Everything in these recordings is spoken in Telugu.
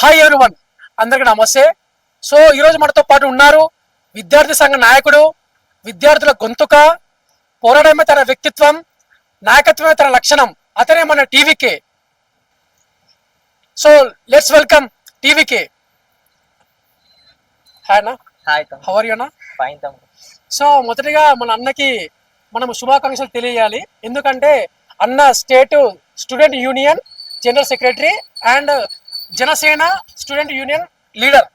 హాయ్ ఎవరీవన్, అందరికీ నమస్తే. సో ఈరోజు మనతో పాటు ఉన్నారు విద్యార్థి సంఘ నాయకుడు, విద్యార్థుల గొంతుక, పోరాటమే తన వ్యక్తిత్వం, నాయకత్వమే తన లక్షణం, అతనే మన TVK. So let's welcome TVK. Hi అన్న. హాయ్ హౌ ఆర్ యు అన్న? ఫైన్ తమ్ముడు. సో మొదటిగా మన అన్నకి మనం శుభాకాంక్షలు తెలియజేయాలి. ఎందుకంటే అన్న state student union general secretary and Janasena student union leader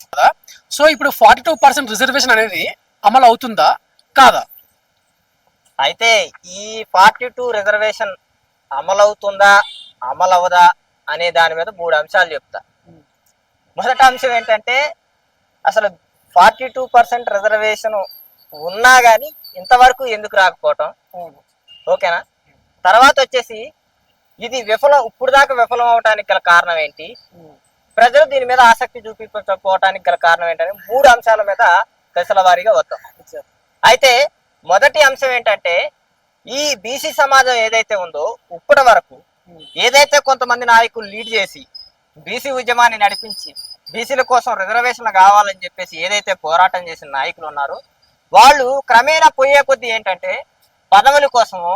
కదా. సో ఇప్పుడు 42% రిజర్వేషన్ అనేది అమలు అవుతుందా కాదా? అయితే ఈ 42 రిజర్వేషన్ అమలవుతుందా అమలవదా అనే దాని మీద 3 అంశాలు చెప్తా. మొదటి అంశం ఏంటంటే అసలు 42% రిజర్వేషన్ ఉన్నా కానీ ఇంతవరకు ఎందుకు రాకపోవటం, ఓకేనా? తర్వాత వచ్చేసి ఇది ఇప్పుడు దాకా విఫలం అవడానికి గల కారణం ఏంటి, ప్రజలు దీని మీద ఆసక్తి చూపించకపోవటానికి గల కారణం ఏంటని 3 అంశాల మీద దశల వారీగా వద్దాం. అయితే మొదటి అంశం ఏంటంటే ఈ బీసీ సమాజం ఏదైతే ఉందో ఇప్పటి వరకు ఏదైతే కొంతమంది నాయకులు లీడ్ చేసి బీసీ ఉద్యమాన్ని నడిపించి బీసీల కోసం రిజర్వేషన్లు కావాలని చెప్పేసి ఏదైతే పోరాటం చేసిన నాయకులు ఉన్నారో వాళ్ళు క్రమేణా పోయే కొద్దీ ఏంటంటే పదవుల కోసము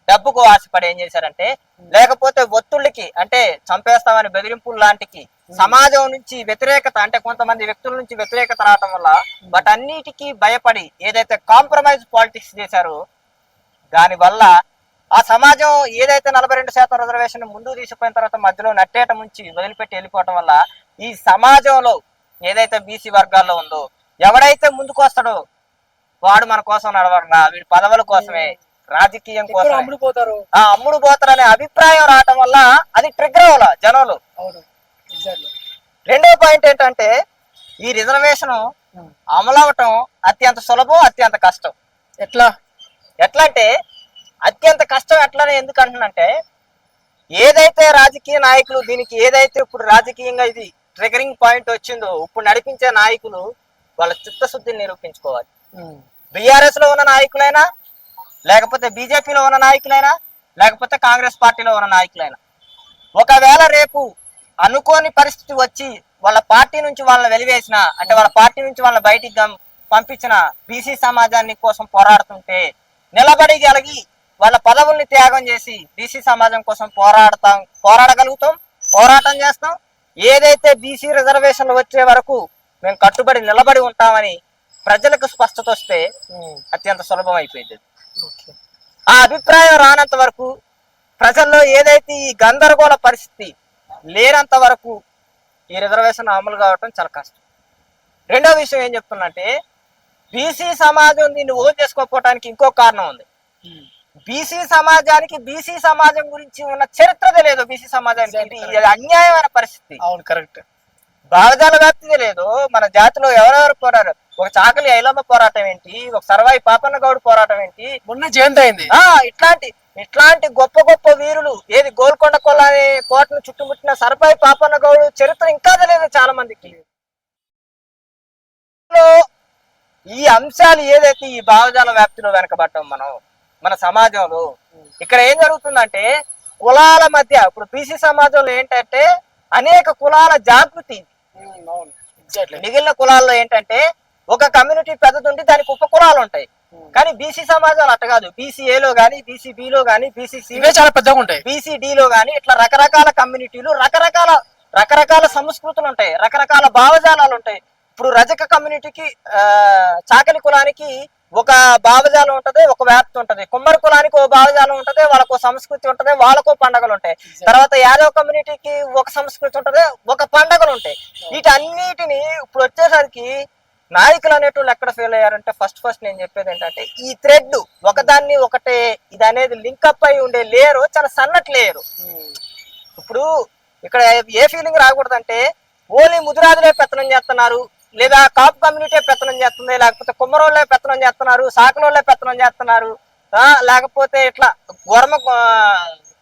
డబ్బుకు ఆశపడి ఏం చేశారంటే, లేకపోతే ఒత్తిళ్ళకి అంటే చంపేస్తామని బెదిరింపులు లాంటికి సమాజం నుంచి వ్యతిరేకత అంటే కొంతమంది వ్యక్తుల నుంచి వ్యతిరేకత రావటం వల్ల వాటన్నిటికీ భయపడి ఏదైతే కాంప్రమైజ్ పాలిటిక్స్ చేశారో దానివల్ల ఆ సమాజం ఏదైతే 42% రిజర్వేషన్ ముందుకు తీసుకుపోయిన తర్వాత మధ్యలో నట్టేట నుంచి వదిలిపెట్టి వెళ్ళిపోవటం వల్ల ఈ సమాజంలో ఏదైతే బీసీ వర్గాల్లో ఉందో ఎవడైతే ముందుకు వస్తాడో వాడు మన కోసం నడవడరా, వీడి పదవుల కోసమే రాజకీయం కోసం అమ్ముడు పోతారనే అభిప్రాయం రావటం వల్ల అది ట్రిగ్గర్ అవ్వాల జనంలో. రెండో పాయింట్ ఏంటంటే ఈ రిజర్వేషన్ అమలవటం అత్యంత సులభం, అత్యంత కష్టం. ఎట్లా అంటే అత్యంత కష్టం ఎట్లనే ఎందుకు అంటున్నంటే ఏదైతే రాజకీయ నాయకులు దీనికి ఏదైతే ఇప్పుడు రాజకీయంగా ఇది ట్రిగరింగ్ పాయింట్ వచ్చిందో ఇప్పుడు నడిపించే నాయకులు వాళ్ళ చిత్తశుద్ధిని నిరూపించుకోవాలి. బీఆర్ఎస్ లో ఉన్న నాయకులైనా, లేకపోతే బీజేపీలో ఉన్న నాయకులైనా, లేకపోతే కాంగ్రెస్ పార్టీలో ఉన్న నాయకులైనా, ఒకవేళ రేపు అనుకోని పరిస్థితి వచ్చి వాళ్ళ పార్టీ నుంచి వాళ్ళని వెలివేసిన అంటే వాళ్ళ పార్టీ నుంచి వాళ్ళని బయటికి పంపించిన బీసీ సమాజాన్ని కోసం పోరాడుతుంటే నిలబడగలిగి వాళ్ళ పదవుల్ని త్యాగం చేసి బీసీ సమాజం కోసం పోరాడగలుగుతాం, పోరాటం చేస్తాం. ఏదైతే బీసీ రిజర్వేషన్లు వచ్చే వరకు మేము కట్టుబడి నిలబడి ఉంటామని ప్రజలకు స్పష్టత వస్తే అత్యంత సులభం అయిపోయింది. ఆ అభిప్రాయం రానంత వరకు ప్రజల్లో ఏదైతే ఈ గందరగోళ పరిస్థితి లేనంత వరకు ఈ రిజర్వేషన్ అమలు కావటం చాలా కష్టం. రెండో విషయం ఏం చెప్తున్నంటే బీసీ సమాజం దీన్ని ఓన్ చేసుకోకపోవటానికి ఇంకో కారణం ఉంది. బీసీ సమాజానికి బీసీ సమాజం గురించి ఉన్న చరిత్ర తెలియదు. బీసీ సమాజానికి అన్యాయమైన పరిస్థితి. అవును, కరెక్ట్. భావజాల వ్యాప్తి లేదు. మన జాతిలో ఎవరెవరు పోరాడు, ఒక చాకలి ఐలమ్మ పోరాటం ఏంటి, ఒక సర్వాయి పాపన్న గౌడ్ పోరాటం ఏంటి, మొన్న జయంతి అయింది. ఇట్లాంటి గొప్ప గొప్ప వీరులు ఏది గోల్కొండ కొల్ల అనే కోటను చుట్టుముట్టిన సర్వాయి పాపన్న గౌడ్ చరిత్ర ఇంకా తెలియదు చాలా మందికి. ఈ అంశాలు ఏదైతే ఈ భావజాల వ్యాప్తిలో వెనకబడ్డాం మన సమాజంలో ఇక్కడ ఏం జరుగుతుందంటే కులాల మధ్య ఇప్పుడు బీసీ సమాజంలో ఏంటంటే అనేక కులాల జాగృతి. మిగిలిన కులాల్లో ఏంటంటే ఒక కమ్యూనిటీ పెద్దదుండి దానికి ఉప కులాలు ఉంటాయి. కానీ బీసీ సమాజాలు అట్ట కాదు. బీసీఏలో గానీ, బీసీబీలో గానీ, బీసీసీలో చాలా పెద్దగా ఉంటాయి, బీసీడీలో గానీ ఇట్లా రకరకాల కమ్యూనిటీలు, రకరకాల సంస్కృతులు ఉంటాయి, రకరకాల భావజాలాలు ఉంటాయి. ఇప్పుడు రజక కమ్యూనిటీకి చాకలి కులానికి ఒక భావజాలం ఉంటది, ఒక వ్యాప్తి ఉంటది. కుమ్మరి కులానికి ఒక భావజాలం ఉంటది, వాళ్ళకు సంస్కృతి ఉంటది, వాళ్ళకు పండగలు ఉంటాయి. తర్వాత యాదవ్ కమ్యూనిటీకి ఒక సంస్కృతి ఉంటది, ఒక పండగలు ఉంటాయి. వీటన్నిటిని ఇప్పుడు వచ్చేసరికి నాయకులు అనేటోళ్ళు ఎక్కడ ఫెయిల్ అయ్యారంటే ఫస్ట్ నేను చెప్పేది ఏంటంటే ఈ థ్రెడ్ ఒకదాన్ని ఒకటే ఇది అనేది లింకప్ అయి ఉండే లేయరు చాలా సన్నటి లేయరు. ఇప్పుడు ఇక్కడ ఏ ఫీలింగ్ రాకూడదంటే ఓన్లీ ముదిరాజులే పెత్తనం చేస్తున్నారు, లేదా కాపు కమ్యూనిటీ పెత్తనం చేస్తుంది, లేకపోతే కుమ్మరోళ్ళే పెత్తనం చేస్తున్నారు, సాకలోళ్ళే పెత్తనం చేస్తున్నారు, లేకపోతే ఇట్లా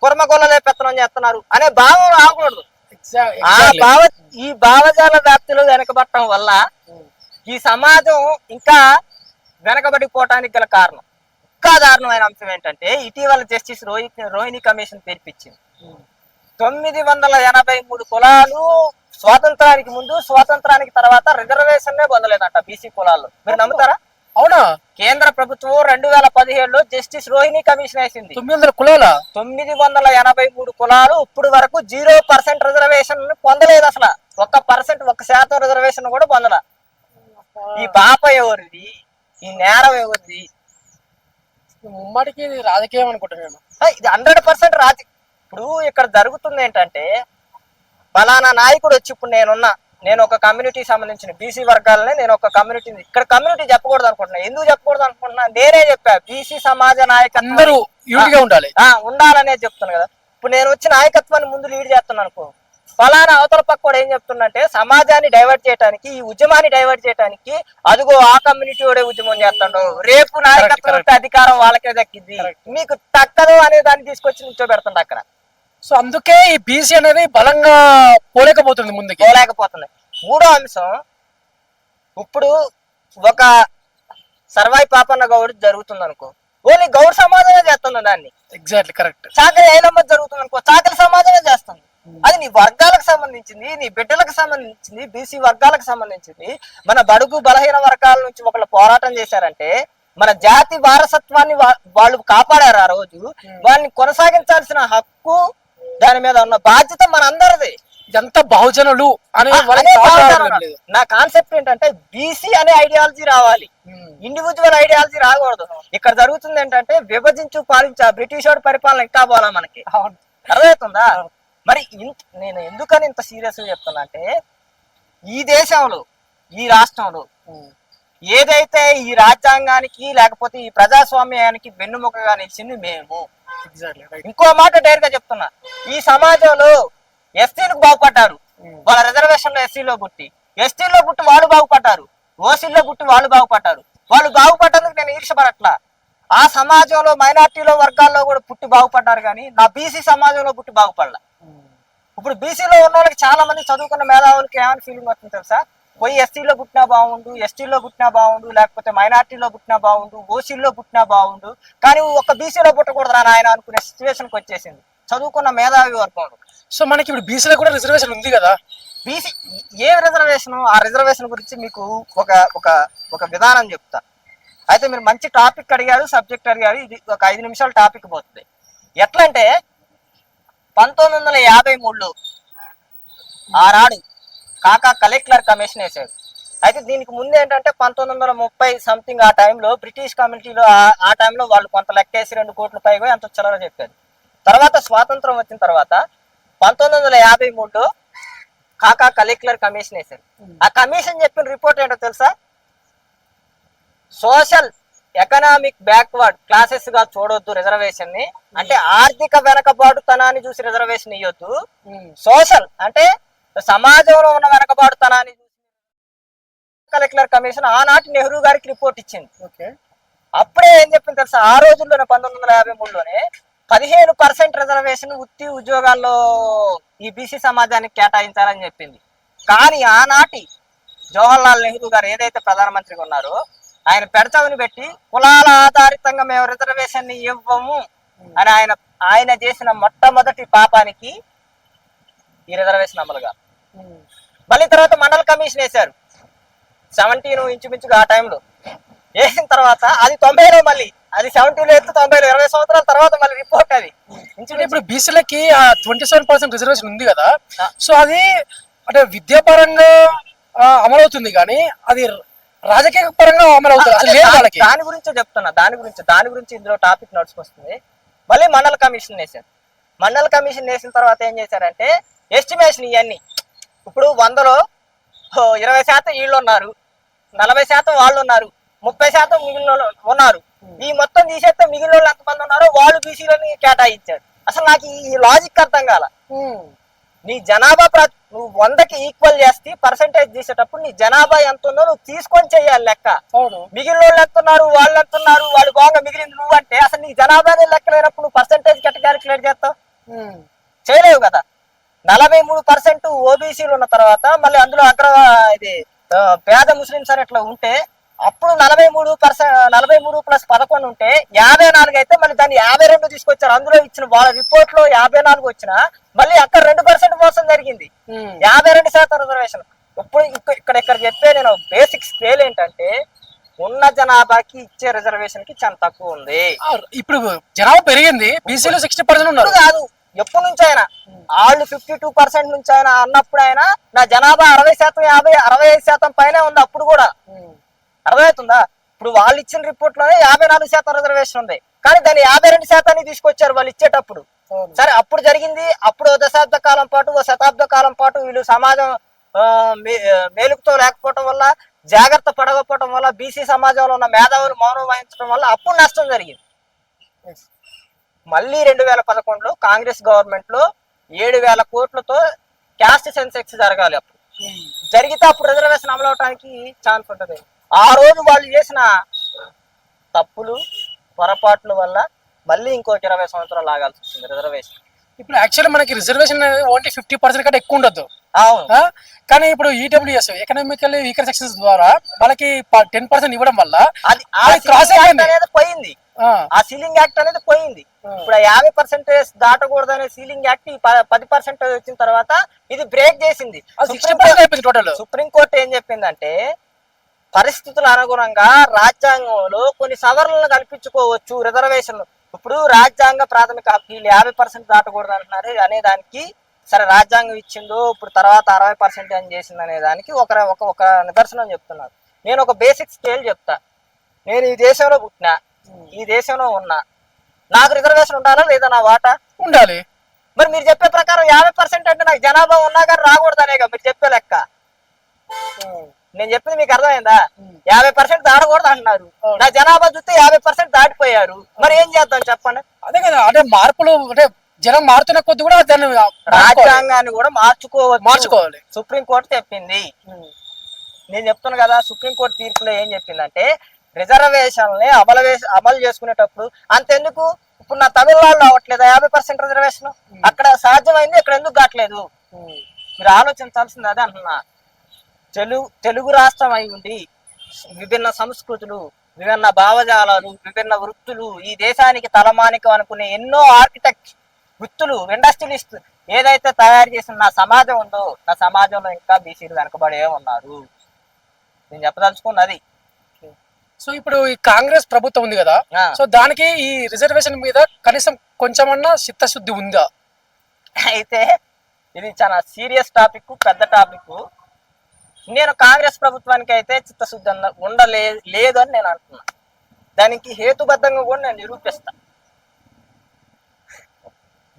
కుర్మగొల్లలే పెత్తనం చేస్తున్నారు అనే భావం రాకూడదు. ఈ భావజాల వ్యాప్తిలో వెనకబడటం వల్ల ఈ సమాజం ఇంకా వెనకబడిపోవటానికి గల కారణం, ఇంకా దారుణమైన అంశం ఏంటంటే ఇటీవల జస్టిస్ రోహిణి కమిషన్ తీర్పిచ్చింది. 983 కులాలు స్వాతంత్రానికి ముందు స్వాతంత్రానికి తర్వాత రిజర్వేషన్ పొందలేదంట బీసీ కులాల్లో. మీరు నమ్ముతారా? అవునా? కేంద్ర ప్రభుత్వం 2017లో జస్టిస్ రోహిణి కమిషన్ వేసింది. 900 కులాల 983 కులాలు ఇప్పుడు వరకు 0% రిజర్వేషన్ పొందలేదు. అసలు 1% రిజర్వేషన్ కూడా పొందల. ఈ పాప ఎవరిది? ఈ నేరం ఎవరిది? ముమ్మడికి ఇది రాజకీయం అనుకుంటున్నాను. ఇది 100% ఇప్పుడు ఇక్కడ జరుగుతుంది ఏంటంటే, ఫలానా నాయకుడు వచ్చి ఇప్పుడు నేను ఒక కమ్యూనిటీకి సంబంధించిన బీసీ వర్గాలనే నేను ఒక కమ్యూనిటీ ఇక్కడ కమ్యూనిటీ చెప్పకూడదు అనుకుంటున్నా. ఎందుకు చెప్పకూడదు అనుకుంటున్నా? నేనే చెప్పా, బీసీ సమాజ నాయకత్వం ఉండాలి ఉండాలనే చెప్తున్నా కదా. ఇప్పుడు నేను వచ్చి నాయకత్వాన్ని ముందు లీడ్ చేస్తున్నాను అనుకో, ఫలానా అవతల పక్క కూడా ఏం చెప్తున్నంటే, సమాజాన్ని డైవర్ట్ చేయడానికి, ఈ ఉద్యమాన్ని డైవర్ట్ చేయడానికి, అదిగో ఆ కమ్యూనిటీ వాడే ఉద్యమం చేస్తాడు, రేపు నాయకత్వం అధికారం వాళ్ళకే దక్కింది, మీకు తక్కదు అనే దాన్ని తీసుకొచ్చి నిల్చోబెడుతుంది అక్కడ. సో అందుకే ఈ బీసీ అనేది బలంగా పోలేకపోతుంది, ముందుకు పోలేకపోతుంది. మూడో అంశం, ఇప్పుడు ఒక సర్వాయి పాపన్న గౌడ్ జరుగుతుంది అనుకో, ఓన్లీ గౌడ్ సమాజమే చేస్తుంది దాన్ని. Exactly correct. చాకలి ఐలమ్మ జరుగుతుంది అనుకో, చాకలి సమాజమే చేస్తుంది. అది నీ వర్గాలకు సంబంధించింది, నీ బిడ్డలకు సంబంధించింది, బీసీ వర్గాలకు సంబంధించింది. మన బడుగు బలహీన వర్గాల నుంచి ఒకళ్ళు పోరాటం చేశారంటే, మన జాతి వారసత్వాన్ని వాళ్ళు కాపాడారు. ఆ రోజు వాళ్ళని కొనసాగించాల్సిన హక్కు, దాని మీద ఉన్న బాధ్యత మన అందరిది. ఇదంతా బహుజనులు అనే నా కాన్సెప్ట్ ఏంటంటే, బీసీ అనే ఐడియాలజీ రావాలి, ఇండివిజువల్ ఐడియాలజీ రాకూడదు. ఇక్కడ జరుగుతుంది ఏంటంటే, విభజించు పాలించా బ్రిటిష్ వాడి పరిపాలన ఇంకా పోలా మనకి. అర్థమవుతుందా? మరి నేను ఎందుకని ఇంత సీరియస్ గా చెప్తున్నా అంటే, ఈ దేశంలో, ఈ రాష్ట్రంలో ఏదైతే ఈ రాజ్యాంగానికి లేకపోతే ఈ ప్రజాస్వామ్యానికి వెన్నుముకగా నిలిచింది మేము. ఇంకో మాట డైర్ గా చెప్తున్నా, ఈ సమాజంలో ఎస్సీలకు బాగుపడ్డారు, వాళ్ళ రిజర్వేషన్ లో ఎస్సీలో పుట్టి, ఎస్టీలో పుట్టి వాళ్ళు బాగుపడ్డారు, ఓసీలో పుట్టి వాళ్ళు బాగుపడ్డారు. వాళ్ళు బాగుపడ్డందుకు నేను ఈర్షపడట్లా. ఆ సమాజంలో మైనార్టీలో వర్గాల్లో కూడా పుట్టి బాగుపడ్డారు, కానీ నా బీసీ సమాజంలో పుట్టి బాగుపడలా. ఇప్పుడు బీసీలో ఉన్న వాళ్ళకి చాలా మంది చదువుకున్న మేధావులకి ఏమైనా ఫీలింగ్ వస్తుంది తెలుసా? పోయి ఎస్టీలో పుట్టినా బాగుండు, ఎస్టీలో పుట్టినా బాగుండు, లేకపోతే మైనార్టీలో పుట్టినా బాగుండు, ఓసీలో పుట్టినా బాగుండు, కానీ ఒక బీసీలో పుట్టకూడదు ఆయన అనుకునే సిచ్యువేషన్కి వచ్చేసింది చదువుకున్న మేధావి వర్గంలో. సో మనకి ఇప్పుడు బీసీలో కూడా రిజర్వేషన్ ఉంది కదా. బీసీ ఏ రిజర్వేషన్, ఆ రిజర్వేషన్ గురించి మీకు ఒక ఒక ఒక విధానం చెప్తా. అయితే మీరు మంచి టాపిక్ అడిగారు, సబ్జెక్ట్ అడిగారు. ఇది ఒక 5 నిమిషాల టాపిక్ పోతుంది. ఎట్లంటే 1953లో ఆనాడు కాకా కలెక్టర్ కమిషన్ వేశాడు. అయితే దీనికి ముందు ఏంటంటే 1930 సంథింగ్ ఆ టైంలో బ్రిటిష్ కమ్యూనిటీలో ఆ టైంలో వాళ్ళు కొంత లెక్కేసి 2 కోట్ల పైగా ఎంత వచ్చారో చెప్పారు. తర్వాత స్వాతంత్రం వచ్చిన తర్వాత 1953లో కాకా కలెక్టర్ కమిషన్ వేశారు. ఆ కమిషన్ చెప్పిన రిపోర్ట్ ఏంటో తెలుసా? సోషల్ ఎకనామిక్ బ్యాక్వర్డ్ క్లాసెస్ గా చూడొద్దు రిజర్వేషన్ ని, అంటే ఆర్థిక వెనకబాటుతనాన్ని చూసి రిజర్వేషన్ ఇవ్వద్దు. సోషల్ అంటే సమాజంలో ఉన్న వెనకబాటుతనాన్ని చూసి కలెక్టర్ కమిషన్ ఆనాటి నెహ్రూ గారికి రిపోర్ట్ ఇచ్చింది. అప్పుడే ఏం చెప్పింది తెలుసా? ఆ రోజుల్లోనే 1953లోనే 15% రిజర్వేషన్ వృత్తి ఉద్యోగాల్లో ఈ బీసీ సమాజానికి కేటాయించాలని చెప్పింది. కానీ ఆనాటి జవహర్లాల్ నెహ్రూ గారు ఏదైతే ప్రధానమంత్రిగా ఉన్నారో, ఆయన పెడచవని పెట్టి కులాల ఆధారితంగా మేము రిజర్వేషన్ ని ఇవ్వము అని ఆయన చేసిన మొట్టమొదటి పాపానికి ఈ రిజర్వేషన్ అమలుగా. మళ్ళీ తర్వాత మండల కమిషన్ వేశారు 17 ఇంచుమించుగా ఆ టైంలో వేసిన తర్వాత అది 90లో, మళ్ళీ అది 70లో ఎత్తు 90లో, 20 సంవత్సరాల తర్వాత మళ్ళీ రిపోర్ట్. అది ఇప్పుడు బీసీలకి 27% రిజర్వేషన్ ఉంది కదా. సో అది అంటే విద్యాపరంగా అమలవుతుంది, కానీ అది రాజకీయ పరంగా అమలు అవుతుంది. దాని గురించే చెప్తున్నా, దాని గురించి ఇందులో టాపిక్ నడుచుకొస్తుంది. మళ్ళీ మండల కమిషన్ వేశారు. మండల కమిషన్ వేసిన తర్వాత ఏం చేశారంటే, ఎస్టిమేషన్ ఇవన్నీ ఇప్పుడు 100లో 20% వీళ్ళు ఉన్నారు, 40% వాళ్ళు ఉన్నారు, 30% మిగిలిన ఉన్నారు. ఈ మొత్తం తీసేస్తే మిగిలిన వాళ్ళు ఎంతమంది ఉన్నారో వాళ్ళు బీసీలని కేటాయించారు. అసలు నాకు ఈ లాజిక్ అర్థం కాల. నీ జనాభా నువ్వు 100కి ఈక్వల్ చేస్తే పర్సెంటేజ్ తీసేటప్పుడు నీ జనాభా ఎంత ఉందో నువ్వు తీసుకొని చెయ్యాలి లెక్క. మిగిలిన వాళ్ళు ఎంతున్నారు, వాళ్ళు ఎంతున్నారు, వాళ్ళు బాగా మిగిలింది నువ్వు అంటే అసలు నీ జనాభానే లెక్క లేనప్పుడు నువ్వు పర్సెంటేజ్ ఎట్లా క్యాలిక్యులేట్ చేస్తావు? చేయలేవు కదా. 43% ఓబీసీలు ఉన్న తర్వాత మళ్ళీ అందులో ఇది పేద ముస్లింస్ అని ఇట్లా ఉంటే అప్పుడు 43+11 ఉంటే 54 అయితే మళ్ళీ దాన్ని 52 తీసుకొచ్చారు. అందులో ఇచ్చిన వాళ్ళ రిపోర్ట్ లో 54 వచ్చినా మళ్ళీ అక్కడ 2% మోసం జరిగింది. 52% రిజర్వేషన్. ఇప్పుడు ఇక్కడ చెప్పే నేను బేసిక్ స్కేల్ ఏంటంటే ఉన్న జనాభాకి ఇచ్చే రిజర్వేషన్ కి చాలా తక్కువ ఉంది. ఇప్పుడు జనాభా పెరిగింది, బీసీలో 60% ఉన్నారు. కాదు, ఎప్పటి నుంచి అయినా వాళ్ళు 52% నుంచి అయినా అన్నప్పుడు అయినా నా జనాభా 60%, 65% పైన ఉంది. అప్పుడు కూడా అర్థమవుతుందా? ఇప్పుడు వాళ్ళు ఇచ్చిన రిపోర్ట్ లోనే 54% రిజర్వేషన్ ఉంది, కానీ దాన్ని 52% తీసుకొచ్చారు వాళ్ళు ఇచ్చేటప్పుడు. సరే, అప్పుడు జరిగింది. అప్పుడు ఓ దశాబ్ద కాలం పాటు, ఓ శతాబ్ద కాలం పాటు వీళ్ళు సమాజం మేలుకుతో లేకపోవటం వల్ల, జాగ్రత్త పడకపోవటం వల్ల, బీసీ సమాజంలో ఉన్న మేధావులు మౌనం వహించడం వల్ల అప్పుడు నష్టం జరిగింది. మళ్ళీ 2011లో కాంగ్రెస్ గవర్నమెంట్ లో 7,000 కోట్లతో క్యాస్ట్ సెన్సెక్స్ జరగాలి. అప్పుడు జరిగితే అప్పుడు రిజర్వేషన్ అమలు అవడానికి ఛాన్స్ ఉంటుంది. ఆ రోజు వాళ్ళు చేసిన తప్పులు, పొరపాట్ల వల్ల మళ్ళీ ఇంకొక 20 సంవత్సరాలు ఆగాల్సి వచ్చింది రిజర్వేషన్. ఇప్పుడు యాక్చువల్లీ మనకి రిజర్వేషన్ ఓన్లీ 50% కంటే ఎక్కువ ఉండదు. అవును, కానీ ఇప్పుడు ఈడబ్ల్యూఎస్ ఎకనామికల్ వీకర్ సెక్షన్స్ ద్వారా వాళ్ళకి 10% ఇవ్వడం వల్ల అది పోయింది. ఆ సీలింగ్ యాక్ట్ అనేది పోయింది. ఇప్పుడు 50% దాటకూడదనే సీలింగ్ యాక్ట్ 10% వచ్చిన తర్వాత ఇది బ్రేక్ చేసింది. సుప్రీంకోర్టు ఏం చెప్పిందంటే పరిస్థితుల అనుగుణంగా రాజ్యాంగంలో కొన్ని సవరణలు కల్పించుకోవచ్చు రిజర్వేషన్. ఇప్పుడు రాజ్యాంగ ప్రాథమిక హక్కు 50% దాటకూడదు అంటున్నారు అనే దానికి, సరే రాజ్యాంగం ఇచ్చిందో ఇప్పుడు తర్వాత 60% అని చేసింది అనే దానికి ఒక నిదర్శనం చెప్తున్నారు. నేను ఒక బేసిక్ స్కేల్ చెప్తా. నేను ఈ దేశంలో పుట్టినా, ఈ దేశంలో ఉన్నా, నాకు రిజర్వేషన్ ఉండాలా లేదా? నా వాటా ఉండాలి. మరి మీరు చెప్పే ప్రకారం 50% అంటే నాకు జనాభా ఉన్నా కానీ రాకూడదనేగా మీరు చెప్పే లెక్క. నేను చెప్పింది మీకు అర్థమైందా? 50% దాటకూడదు అంటున్నారు. నా జనాభా చూస్తే 50% దాటిపోయారు. మరి ఏం చేద్దాం చెప్పండి? అదే కదా, అంటే మార్పులు, అంటే జనం మారుతున్న కొద్ది కూడా దాన్ని రాజ్యాంగాన్ని కూడా మార్చుకోవాలి. సుప్రీంకోర్టు చెప్పింది. నేను చెప్తున్నాను కదా, సుప్రీంకోర్టు తీర్పులో ఏం చెప్పిందంటే రిజర్వేషన్ని అమలు చేసుకునేటప్పుడు అంతెందుకు, ఇప్పుడు నా తమిళనాడులో అవ్వట్లేదు 50% రిజర్వేషన్, అక్కడ సాధ్యమైంది, ఇక్కడ ఎందుకు కావట్లేదు? మీరు ఆలోచించాల్సింది అదే అంటున్నా. తెలుగు రాష్ట్రం అయి ఉండి విభిన్న సంస్కృతులు, విభిన్న భావజాలాలు, విభిన్న వృత్తులు, ఈ దేశానికి తలమానికం అనుకునే ఎన్నో ఆర్కిటెక్ట్ వృత్తులు, ఇండస్ట్రియలిస్ట్ ఏదైతే తయారు చేసిన నా సమాజం ఉందో, నా సమాజంలో ఇంకా బీసీలు వెనకబడే ఉన్నారు. నేను చెప్పదలుచుకున్నది. సో ఇప్పుడు ఈ కాంగ్రెస్ ప్రభుత్వం ఉంది కదా, సో దానికి ఈ రిజర్వేషన్ మీద కనీసం కొంచెమన్నా చిత్తశుద్ధి ఉందా? అయితే ఇది చాలా సీరియస్ టాపిక్, పెద్ద టాపిక్. నేను కాంగ్రెస్ ప్రభుత్వానికి అయితే చిత్తశుద్ధి లేదు అని నేను అంటున్నా. దానికి హేతుబద్ధంగా కూడా నేను నిరూపిస్తా.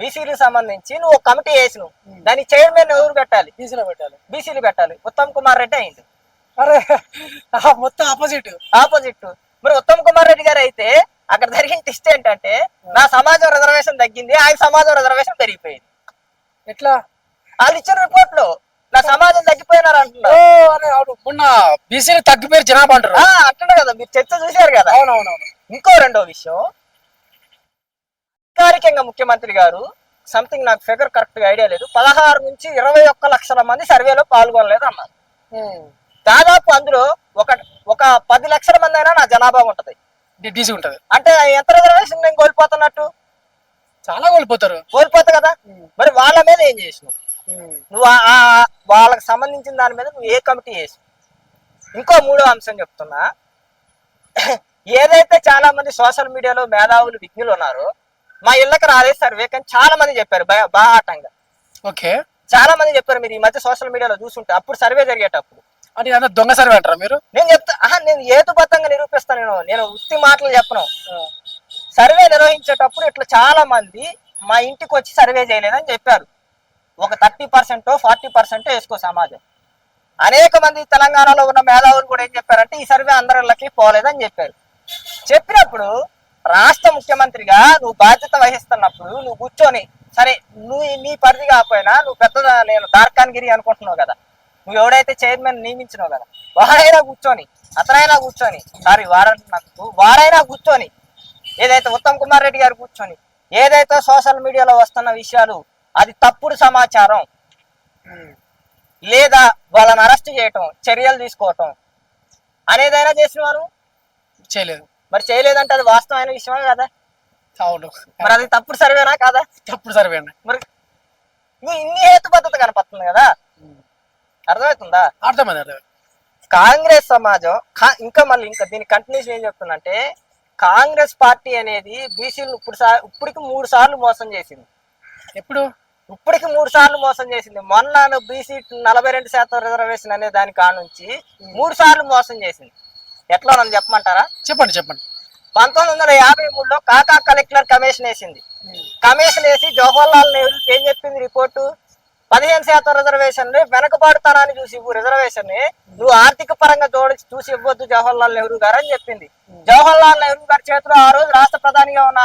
బీసీలకు సంబంధించి నువ్వు ఒక కమిటీ వేసినావు, దాని చైర్మన్ ఎవరు పెట్టాలి? బీసీలు పెట్టాలి. ఉత్తమ్ కుమార్ రెడ్డి అయింది. అరే మొత్తం ఆపోజిట్. మరి ఉత్తమ్ కుమార్ రెడ్డి గారు అయితే అక్కడ జరిగిన టెస్ట్ ఏంటంటే నా సమాజం రిజర్వేషన్ తగ్గింది, ఆయన సమాజం రిజర్వేషన్ పెరిగిపోయింది. ఎట్లా? వాళ్ళు ఇచ్చిన రిపోర్ట్ లో నా సమాజం తగ్గిపోయినారు అంటున్నారు. మొన్న బీసీలు తగ్గిపోయారు జనాభా అంటారు. అంటున్నారు కదా, మీరు చర్చ చూశారు కదా. అవునవునవును. ఇంకో రెండో విషయం, అధికారికంగా ముఖ్యమంత్రి గారు సంథింగ్, నాకు ఫిగర్ కరెక్ట్ గా ఐడియా లేదు, 16 నుంచి 21 లక్షల మంది సర్వేలో పాల్గొనలేదు అన్నారు. దాదాపు అందులో ఒక 10 లక్షల మంది అయినా నా జనాభా ఉంటది, అంటే ఎంత రిజర్వేషన్ నేను కోల్పోతున్నట్టు? చాలా కోల్పోతా కదా. మరి వాళ్ళ మీద ఏం చేసినావు నువ్వు? వాళ్ళకి సంబంధించిన దాని మీద నువ్వు ఏ కమిటీ చేసినావు? ఇంకో మూడో అంశం చెప్తున్నా. ఏదైతే చాలా మంది సోషల్ మీడియాలో మేధావులు, విజ్ఞులు ఉన్నారో, మా ఇళ్ళకి రాలేదు సర్వే కానీ చాలా మంది చెప్పారు బాహాటంగా. ఓకే, చాలా మంది చెప్పారు. మీరు ఈ మధ్య సోషల్ మీడియాలో చూసుంటే అప్పుడు సర్వే జరిగేటప్పుడు అది దొంగ సర్వే అంటారా మీరు? నేను చెప్తా, నేను హేతుబద్ధంగా నిరూపిస్తాను. నేను ఉత్తి మాటలు చెప్పను. సర్వే నిర్వహించేటప్పుడు ఇట్లా చాలా మంది మా ఇంటికి వచ్చి సర్వే చేయలేదని చెప్పారు. ఒక 30% 40% వేసుకో సమాజం. అనేక మంది తెలంగాణలో ఉన్న మేధావులు కూడా ఏం చెప్పారంటే ఈ సర్వే అందరిళ్ళకి పోలేదని చెప్పారు. చెప్పినప్పుడు రాష్ట్ర ముఖ్యమంత్రిగా నువ్వు బాధ్యత వహిస్తున్నప్పుడు నువ్వు కూర్చొని, సరే నువ్వు నీ పరిధి కాకపోయినా నువ్వు పెద్ద, నేను దార్కాన్గిరి అనుకుంటున్నావు కదా, నువ్వు ఎవడైతే చైర్మన్ నియమించినావు కదా, వారైనా కూర్చొని సారీ వారైనా కూర్చొని, ఏదైతే ఉత్తమ్ కుమార్ రెడ్డి గారు కూర్చొని ఏదైతే సోషల్ మీడియాలో వస్తున్న విషయాలు అది తప్పుడు సమాచారం, లేదా వాళ్ళని అరెస్ట్ చేయటం, చర్యలు తీసుకోవటం, అనేదైనా చేసినవాను చేయలేదు. మరి చేయలేదంటే అది వాస్తవమైన విషయమే కదా. అవును, మరి అది తప్పుడు సర్వేనా కాదా? తప్పుడు సర్వే అండి. మరి ఇన్ని హేతుబద్ధత కనపడుతుంది కదా. అర్థమవుతుందా? అర్థమైంది. కాంగ్రెస్ సమాజం ఇంకా మళ్ళీ ఇంకా దీని కంటిన్యూషన్ ఏం చెప్తుందంటే, కాంగ్రెస్ పార్టీ అనేది బీసీలు ఇప్పటికి 3 సార్లు మోసం చేసింది. ఎప్పుడు? ఇప్పటికి 3 సార్లు మోసం చేసింది. మొన్న బీసీ 42% రిజర్వేషన్ అనే దాని కానుంచి 3 సార్లు మోసం చేసింది. ఎట్లా నన్ను చెప్పమంటారా? చెప్పండి. 1953లో కాకా కలెక్టర్ కమిషన్ వేసింది. కమిషన్ వేసి జవహర్లాల్ నెహ్రూకి ఏం చెప్పింది రిపోర్టు? 15% రిజర్వేషన్ వెనకబాటుతనాన్ని చూసి రిజర్వేషన్ నువ్వు ఆర్థిక పరంగా చూసి ఇవ్వద్దు జవహర్లాల్ నెహ్రూ గారు అని చెప్పింది. జవహర్లాల్ నెహ్రూ గారి చేతిలో ఆ రోజు రాష్ట్ర ప్రధానిగా ఉన్న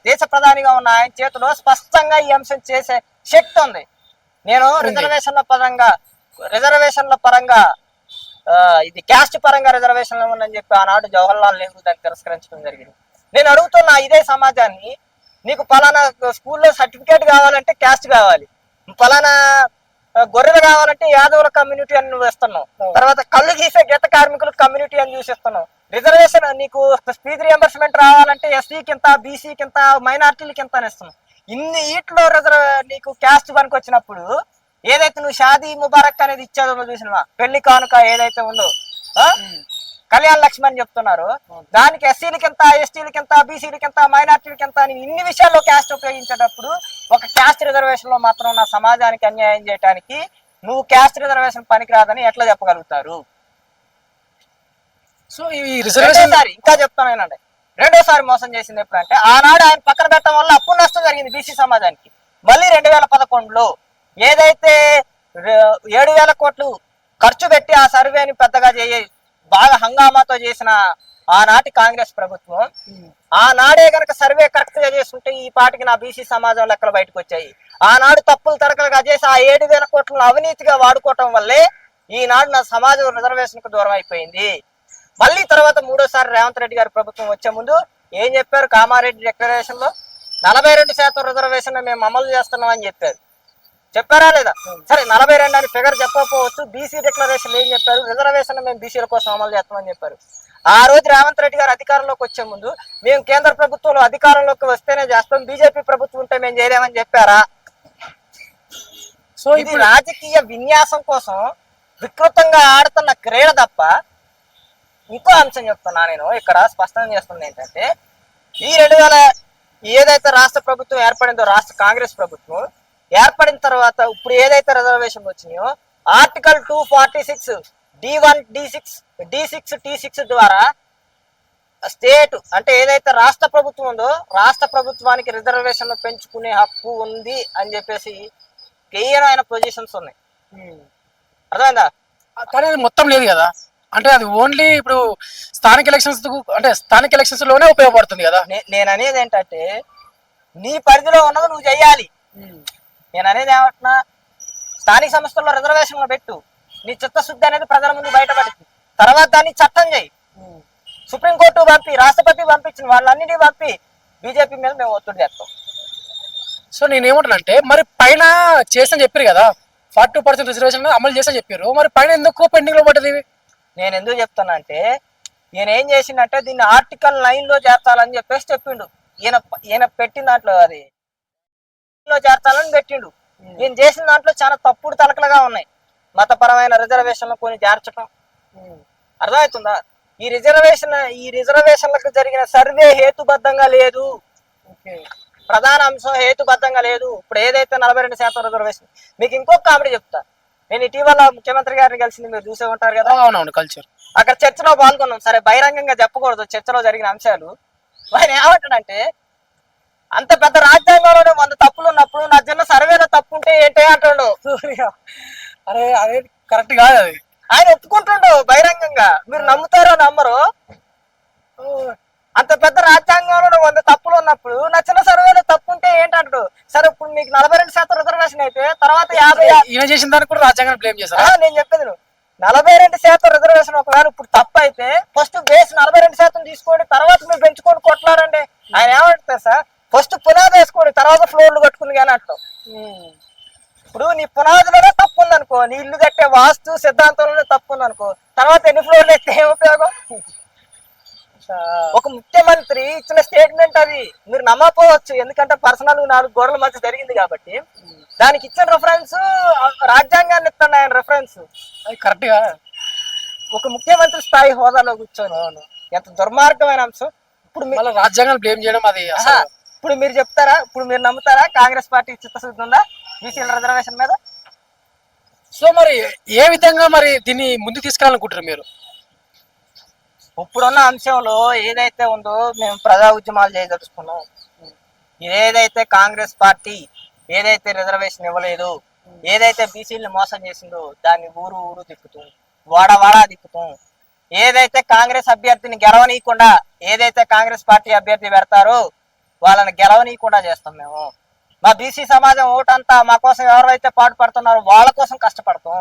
దేశ ప్రధానిగా ఉన్న ఆయన చేతిలో స్పష్టంగా ఈ అంశం చేసే శక్తి ఉంది. నేను రిజర్వేషన్ల పరంగా ఇది క్యాస్ట్ పరంగా రిజర్వేషన్లు ఉందని చెప్పి ఆనాడు జవహర్లాల్ నెహ్రూ దాన్ని తిరస్కరించడం జరిగింది. నేను అడుగుతున్నా ఇదే సమాజాన్ని, నీకు పలానా స్కూల్లో సర్టిఫికేట్ కావాలంటే క్యాస్ట్ కావాలి, పలానా గొర్రెలు కావాలంటే యాదవుల కమ్యూనిటీ అని నువ్వు ఇస్తున్నావు, తర్వాత కళ్ళు గీసే గీత కార్మికులు కమ్యూనిటీ అని చూసిస్తున్నావు. రిజర్వేషన్ నీకు ఫీజు రియంబర్స్మెంట్ రావాలంటే ఎస్సీకి ఇంత, బీసీకి ఇంత, మైనార్టీలకి ఇంత అని ఇస్తున్నావు. ఇన్ని వీటిలో నీకు క్యాస్ట్ పనికి వచ్చినప్పుడు ఏదైతే నువ్వు షాదీ ముబారక్ అనేది ఇచ్చేదో చూసినవా, పెళ్లి కానుక ఏదైతే ఉందో కళ్యాణ్ లక్ష్మి అని చెప్తున్నారు, దానికి ఎస్సీలకి ఎంత, ఎస్టీలకి ఎంత, బీసీలకి ఎంత, మైనార్టీలకి ఎంత అని ఇన్ని విషయాల్లో క్యాస్ట్ ఉపయోగించేటప్పుడు ఒక క్యాస్ట్ రిజర్వేషన్ లో మాత్రం నా సమాజానికి అన్యాయం చేయడానికి నువ్వు క్యాస్ట్ రిజర్వేషన్ పనికిరాదని ఎట్లా చెప్పగలుగుతారు? సో ఈ రిజర్వేషన్ ఇంకా చెప్తానండి, రెండోసారి మోసం చేసింది ఎప్పుడంటే ఆనాడు ఆయన పక్కన పెట్టడం వల్ల అప్పు నష్టం జరిగింది బీసీ సమాజానికి. మళ్ళీ 2011లో ఏదైతే 7,000 కోట్లు ఖర్చు పెట్టి ఆ సర్వేని పెద్దగా బాగా హంగామాతో చేసిన ఆనాటి కాంగ్రెస్ ప్రభుత్వం, ఆనాడే గనక సర్వే కరెక్ట్ గా చేసుకుంటే ఈ పాటికి నా బీసీ సమాజం లెక్కలు బయటకు వచ్చాయి. ఆనాడు తప్పులు తరకలుగా చేసి ఆ 7,000 కోట్లను అవినీతిగా వాడుకోవటం వల్లే ఈనాడు నా సమాజం రిజర్వేషన్ కు దూరం అయిపోయింది. మళ్ళీ తర్వాత మూడోసారి రేవంత్ రెడ్డి గారి ప్రభుత్వం వచ్చే ముందు ఏం చెప్పారు? కామారెడ్డి డిక్లరేషన్ లో 42% రిజర్వేషన్ మేము అమలు చేస్తున్నాం అని చెప్పారా లేదా? సరే 42 అని ఫిగర్ చెప్పకపోవచ్చు. బీసీ డిక్లరేషన్ ఏం చెప్పారు? రిజర్వేషన్ మేము బీసీల కోసం అమలు చేస్తామని చెప్పారు. ఆ రోజు రేవంత్ రెడ్డి గారు అధికారంలోకి వచ్చే ముందు మేము కేంద్ర ప్రభుత్వంలో అధికారంలోకి వస్తేనే చేస్తాం, బీజేపీ ప్రభుత్వం ఉంటే మేము చేయలేమని చెప్పారా? సో ఇది రాజకీయ విన్యాసం కోసం వికృతంగా ఆడుతున్న క్రీడ తప్ప ఇంకో అంశం చెప్తున్నా నేను ఇక్కడ స్పష్టం చేస్తుంది ఏంటంటే, ఈ 2000 ఏదైతే రాష్ట్ర ప్రభుత్వం ఏర్పడిందో, రాష్ట్ర కాంగ్రెస్ ప్రభుత్వం ఏర్పడిన తర్వాత ఇప్పుడు ఏదైతే రిజర్వేషన్ వచ్చినాయో ఆర్టికల్ 246 D1 D6 T6 ద్వారా స్టేట్ అంటే ఏదైతే రాష్ట్ర ప్రభుత్వం ఉందో రాష్ట్ర ప్రభుత్వానికి రిజర్వేషన్లు పెంచుకునే హక్కు ఉంది అని చెప్పేసి క్లియర్ అయిన పొజిషన్స్ ఉన్నాయి. అర్థమైందా? కానీ అది మొత్తం లేదు కదా, అంటే అది ఓన్లీ ఇప్పుడు స్థానిక ఎలక్షన్స్ లోనే ఉపయోగపడుతుంది కదా. నేను అనేది ఏంటంటే నీ పరిధిలో ఉన్నది నువ్వు చెయ్యాలి. నేను అనేది ఏమంటున్నా, స్థానిక సంస్థల్లో రిజర్వేషన్లు పెట్టు, నీ చిత్తశుద్ధి అనేది ప్రజల ముందు బయటపడుతుంది. తర్వాత దాన్ని చట్టం చేయి, సుప్రీంకోర్టు పంపి, రాష్ట్రపతి పంపించిన వాళ్ళన్నిటినీ పంపి బీజేపీ మీద మేము ఒత్తిడి చేస్తాం. సో నేనేమంటానంటే, మరి పైన చేసని చెప్పారు కదా 42% రిజర్వేషన్ అమలు చేసని చెప్పారు, మరి పైన ఎందుకు పెండింగ్ లో పడ్డది? నేను ఎందుకు చెప్తాను అంటే, ఈయన ఏం చేసిందంటే దీన్ని ఆర్టికల్ 9 లో చేర్చాలని చెప్పేసి చెప్పిండు. ఈయన పెట్టిన దాంట్లో అది చేర్చాలని పెట్టిండు. ఈయన చేసిన దాంట్లో చాలా తప్పుడు తలకలుగా ఉన్నాయి. మతపరమైన రిజర్వేషన్లు కొన్ని చేర్చడం. అర్థమవుతుందా? ఈ రిజర్వేషన్లకు జరిగిన సర్వే హేతుబద్ధంగా లేదు, ప్రధాన అంశం హేతుబద్ధంగా లేదు. ఇప్పుడు ఏదైతే 42% రిజర్వేషన్, మీకు ఇంకొక కామెడీ చెప్తా. నేను ఇటీవల ముఖ్యమంత్రి గారిని కలిసింది, మీరు చూసే ఉంటారు కదా. అవునవును, కల్చర్. అక్కడ చర్చలో పాల్గొన్నాం. సరే బహిరంగంగా చెప్పకూడదు చర్చలో జరిగిన అంశాలు. ఆయన ఏమంటాడంటే, అంత పెద్ద రాజ్యాంగంలోనే 100 తప్పులు ఉన్నప్పుడు నా చిన్న సర్వేలో తప్పు ఉంటే ఏంటి అంటాడు. అరే అదే కరెక్ట్ కాదు, అది ఆయన ఒప్పుకుంటుండు బహిరంగంగా. మీరు నమ్ముతారో నమ్మరు, అంత పెద్ద రాజ్యాంగంలో 100 తప్పులు ఉన్నప్పుడు నా చిన్న సర్వేలో తప్పు ఉంటే ఏంటంటాడు. సరే ఇప్పుడు మీకు 42% రిజర్వేషన్ అయితే తర్వాత 50 ఈయన చేసిన దానికి కూడా రాజ్యాంగాన్ని బ్లేమ్ చేశారు. నేను చెప్పేది 42% రిజర్వేషన్ ఒకవేళ ఇప్పుడు తప్పు అయితే ఫస్ట్ బేస్ 42% తీసుకోండి, తర్వాత మీరు పెంచుకొని కొట్లాడండి. ఆయన ఏమంటారు సార్, ఫస్ట్ పునాది వేసుకోండి, తర్వాత ఫ్లోర్లు కట్టుకుంది కానీ అంటాం. ఇప్పుడు నీ పునాదిలోనే తప్పు ఉందనుకో, నీ ఇల్లు కట్టే వాస్తు సిద్ధాంతంలోనే తప్పు ఉందనుకో, తర్వాత ఎన్ని ఫ్లోర్లు ఎక్కితే ఏం ఉపయోగం? ఒక ముఖ్యమంత్రి ఇచ్చిన స్టేట్మెంట్ అది, మీరు నమ్మకపోవచ్చు, ఎందుకంటే పర్సనల్ 4 గోడల మధ్య జరిగింది కాబట్టి. దానికి ఇచ్చిన రెఫరెన్స్ రాజ్యాంగాన్ని ఇస్తాను ఆయన రెఫరెన్స్. అది కరెక్ట్ గా ఒక ముఖ్యమంత్రి స్థాయి హోదాలో కూర్చొని ఎంత దుర్మార్గమైన అంశం. ఇప్పుడు మళ్ళీ రాజ్యాంగాన్ని బ్లేమ్ చేయడం అది ఆహా, ఇప్పుడు మీరు చెప్తారా, ఇప్పుడు మీరు నమ్ముతారా కాంగ్రెస్ పార్టీ చిత్తశుద్ధి ఉందా బీసీల రిజర్వేషన్ మీద? సో మరి ఏ విధంగా మరి దీన్ని ముందుకు తీసుకెళ్ళాలనుకుంటారు మీరు? ఇప్పుడున్న అంశంలో ఏదైతే ఉందో మేము ప్రజా ఉద్యమాలు చేయదలుచుకున్నాం. ఏదైతే కాంగ్రెస్ పార్టీ ఏదైతే రిజర్వేషన్ ఇవ్వలేదు, ఏదైతే బీసీలను మోసం చేసిందో దాన్ని ఊరు ఊరు తిప్పుతాం, వాడ తిప్పుతాం. ఏదైతే కాంగ్రెస్ అభ్యర్థిని గెలవనీయకుండా ఏదైతే కాంగ్రెస్ పార్టీ అభ్యర్థి పెడతారో వాళ్ళని గెలవనీయకుండా చేస్తాం మేము. మా బీసీ సమాజం ఓటంతా మా కోసం ఎవరైతే పాటుపడుతున్నారో వాళ్ళ కోసం కష్టపడతాం,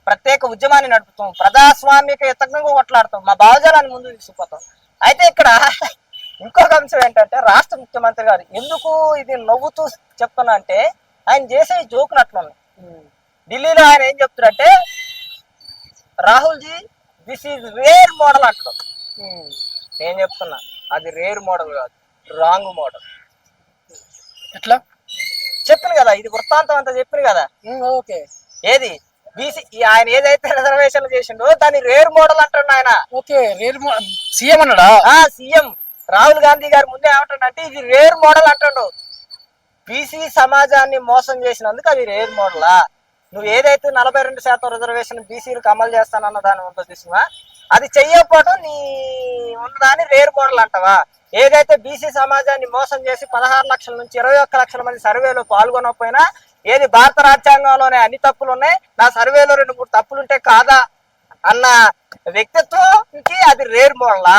ప్రత్యేక ఉద్యమాన్ని నడుపుతాం, ప్రజాస్వామిక యుతంగా కొట్లాడతాం, మా భావజాలాన్ని ముందు తీసుకుపోతాం. అయితే ఇక్కడ ఇంకొక అంశం ఏంటంటే, రాష్ట్ర ముఖ్యమంత్రి గారు ఎందుకు ఇది నవ్వుతూ చెప్తున్నా అంటే, ఆయన చేసే జోకులు అట్లున్నాయి. ఢిల్లీలో ఆయన ఏం చెప్తున్నారంటే, Rahul ji this is rare model అంటారు. నేను చెప్తున్నా అది రేర్ మోడల్ కాదు, రాంగ్ మోడల్. ఎట్లా చెప్పాను కదా, ఇది వృత్తాంతం అంతా చెప్పాను కదా. ఓకే, ఏది బీసీ ఆయన ఏదైతే రిజర్వేషన్లు చేసిండో దాన్ని రేర్ మోడల్ అంటాడు ఆయన. ఓకే, సీఎం అన్నాడా? సీఎం రాహుల్ గాంధీ గారు ముందే ఏమంటాడంటే ఇది రేర్ మోడల్ అంటాడు. బీసీ సమాజాన్ని మోసం చేసినందుకు అది రేర్ మోడలా? నువ్వు ఏదైతే 42% రిజర్వేషన్ బీసీలకు అమలు చేస్తానన్న దాని ఉంటుందో తీసుకున్నా, అది చెయ్యకపోవడం నీ ఉన్నదాన్ని రేర్ మోడల్ అంటావా? ఏదైతే బీసీ సమాజాన్ని మోసం చేసి 16 లక్షల నుంచి 21 లక్షల మంది సర్వేలో పాల్గొనకపోయినా, ఏది భారత రాజ్యాంగంలోనే అన్ని తప్పులు ఉన్నాయి, నా సర్వేలో 2-3 తప్పులుంటే కాదా అన్న వ్యక్తిత్వంకి అది రేర్ మోడలా?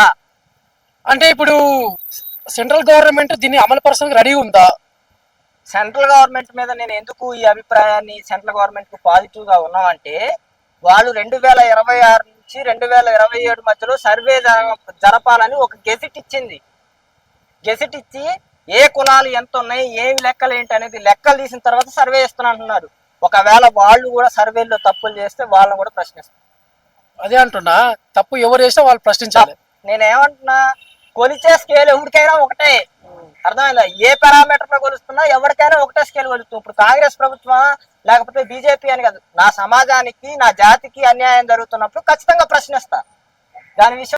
అంటే ఇప్పుడు సెంట్రల్ గవర్నమెంట్ దీన్ని అమలు పరచడానికి రెడీ ఉందా? సెంట్రల్ గవర్నమెంట్ మీద నేను ఎందుకు ఈ అభిప్రాయాన్ని సెంట్రల్ గవర్నమెంట్ కు పాజిటివ్ గా ఉన్నామంటే, వాళ్ళు 2026 నుంచి 2027 మధ్యలో సర్వే జరపాలని ఒక గెజిట్ ఇచ్చింది. గెజిట్ ఇచ్చి ఏ కులాలు ఎంత ఉన్నాయి, ఏమి లెక్కలు ఏంటి అనేది లెక్కలు తీసిన తర్వాత సర్వే ఇస్తున్నా అంటున్నారు. ఒకవేళ వాళ్ళు కూడా సర్వేలో తప్పులు చేస్తే వాళ్ళని కూడా ప్రశ్నిస్తారు. అదే అంటున్నా, తప్పు ఎవరు చేస్తే వాళ్ళు ప్రశ్నించాలి. నేనేమంటున్నా, కొలిచే స్కేల్ ఎవరికైనా ఒకటే, అర్థమైందా? ఏ పారామీటర్ లో కొలుస్తున్నా ఎవరికైనా ఒకటే స్కేల్ కొలుస్తుంది. ఇప్పుడు కాంగ్రెస్ ప్రభుత్వం లేకపోతే బీజేపీ అని కాదు, నా సమాజానికి నా జాతికి అన్యాయం జరుగుతున్నప్పుడు ఖచ్చితంగా ప్రశ్నిస్తా. దాని విషయం